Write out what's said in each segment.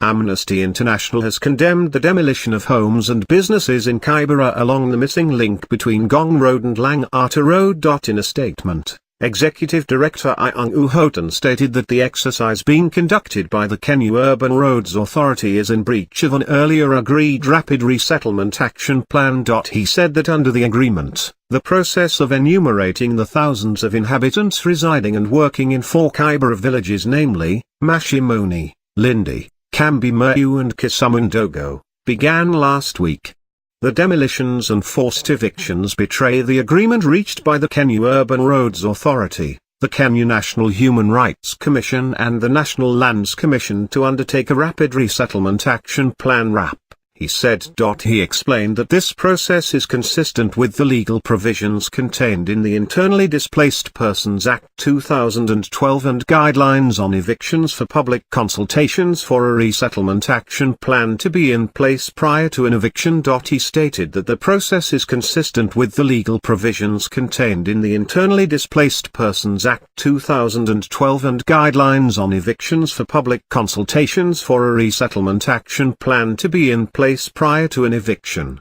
Amnesty International has condemned the demolition of homes and businesses in Kibera along the missing link between Gong Road and Langata Road. In a statement, Executive Director Iung Uhotan stated that the exercise being conducted by the Kenya Urban Roads Authority is in breach of an earlier agreed Rapid Resettlement Action Plan. He said that under the agreement, the process of enumerating the thousands of inhabitants residing and working in 4 Kibera villages, namely, Mashimoni, Lindi, Kambi Mayu and Kisumundogo, began last week. The demolitions and forced evictions betray the agreement reached by the Kenya Urban Roads Authority, the Kenya National Human Rights Commission and the National Lands Commission to undertake a Rapid Resettlement Action Plan (RAP), he said. He explained that this process is consistent with the legal provisions contained in the Internally Displaced Persons Act 2012 and guidelines on evictions for public consultations for a resettlement action plan to be in place prior to an eviction. He stated that the process is consistent with the legal provisions contained in the Internally Displaced Persons Act 2012 and guidelines on evictions for public consultations for a resettlement action plan to be in place prior to an eviction.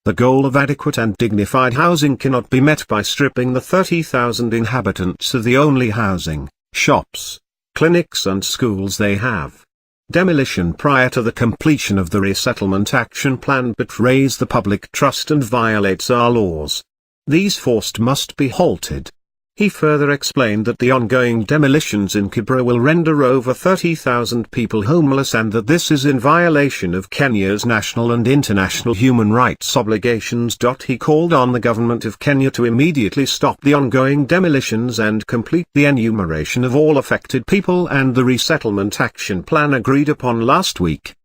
The goal of adequate and dignified housing cannot be met by stripping the 30,000 inhabitants of the only housing, shops, clinics and schools they have. Demolition prior to the completion of the resettlement action plan betrays the public trust and violates our laws. These forced must be halted. He further explained that the ongoing demolitions in Kibera will render over 30,000 people homeless and that this is in violation of Kenya's national and international human rights obligations. He called on the government of Kenya to immediately stop the ongoing demolitions and complete the enumeration of all affected people and the resettlement action plan agreed upon last week.